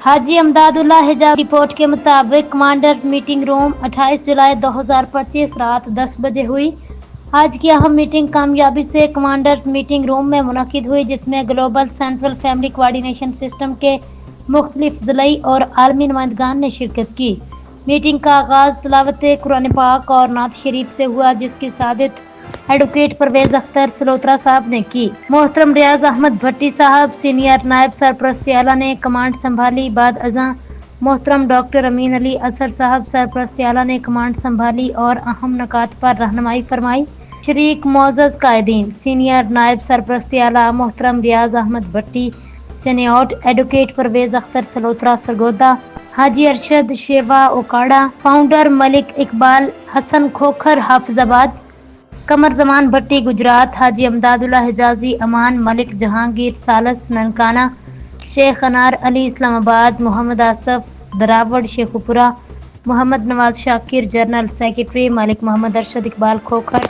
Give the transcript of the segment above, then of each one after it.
हाजी अमदादुल्ला हिजाज report के मुताबिक commanders meeting room 28 जुलाई 2025 रात 10 बजे हुई। आज की अहम मीटिंग कामयाबी से कमांडर्स मीटिंग रूम में मुनक्किद हुई, जिसमें global central family coordination system के मुख्तलिफ ज़िलाई और आलमी नुमाइंदगान ने शिरकत की। मीटिंग का आगाज़ तिलावत कुरान पाक और नात शरीफ से हुआ, जिसकी सादित एडवोकेट परवेज अख्तर सलोत्रा साहब ने की। मोहतरम रियाज अहमद भट्टी साहब सीनियर नायब सरपरस्त आला ने कमांड संभाली। बाद अज़ां मोहतरम डॉक्टर अमीन अली असर साहब सरपरस्त आला ने कमांड संभाली और अहम नकात पर रहनुमाई फरमाई। शरीक मोअज़्ज़ज़ कायदीन सीनियर नायब सरपरस्त आला मोहतरम रियाज अहमद भट्टी चनियाट, एडवोकेट परवेज अख्तर सलोत्रा सरगोदा, हाजी अरशद शेवा ओकाड़ा, फाउंडर मलिक इकबाल हसन खोखर हाफिजाबाद, कमर जमान भट्टी गुजरात, हाजी अमदादुल्ला हिजाजी अमान, मलिक जहांगीर सालस ननकाना, शेख अनार अली इस्लामाबाद, मोहम्मद आसफ दरावड़ Sheikhupura, Mohammad Nawaz Shakir general secretary, Malik Mohammad Arshad Iqbal Khokhar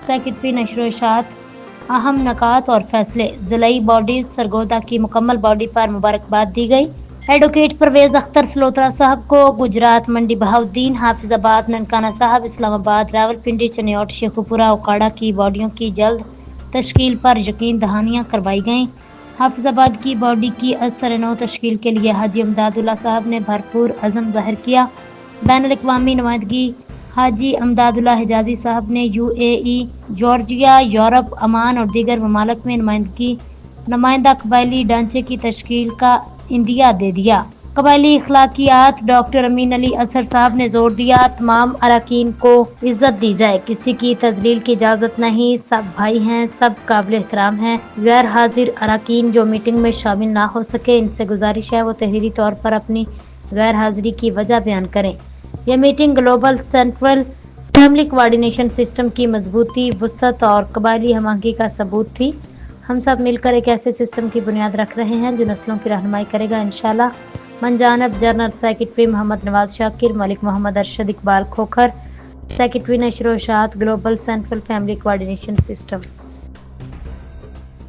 secretary नशर इशात। अहम नकात और फैसले ज़िलाई बॉडीज सरगोदा की मुकम्मल बॉडी पर मुबारकबाद दी गई। एडवोकेट परवेज अख्तर सलोत्रा साहब को गुजरात, मंडी बहाउद्दीन, हाफिजाबाद, ननकाना साहब, इस्लामाबाद, रावलपिंडी, चनियाट, शेखुपुरा, ओकाड़ा की बॉडियों की जल्द तश्कील पर यकीन दहानियाँ करवाई गईं। हाफिजाबाद की बॉडी की असर नौ तश्कील के लिए हाजी अमदादुल्ला साहब ने भरपूर अज़म जाहिर किया। बैनुल-अक़वामी नुमाइंदगी हाजी अमदादुल्ला हिजाजी साहब ने UAE, जॉर्जिया, यूरोप, अमान और दीगर ममालिक में नुमाइंदा कबायली ढांचे की तश्कील का इंदिया दे दिया। कबायली इखलाकियात डॉक्टर अमीन अली असर साहब ने जोर दिया, तमाम अरकान को इज्जत दी जाए, किसी की तजलील की इजाज़त नहीं, सब भाई हैं, सब काबिल एहतराम हैं। गैर हाजिर अरकान जो मीटिंग में शामिल ना हो सके, इनसे गुजारिश है वो तहरीरी तौर पर अपनी गैर हाजिरी की वजह बयान करें। यह meeting global central family coordination system की मजबूती, वुसअत और कबायली हमागी का सबूत थी। हम सब मिलकर एक ऐसे सिस्टम की बुनियाद रख रहे हैं जो नस्लों की रहनुमाई करेगा इंशाल्लाह। मनजानब general secretary Mohammad Nawaz Shakir, Malik Mohammad Arshad Iqbal Khokhar secretary नशर इशात, global central family coordination system.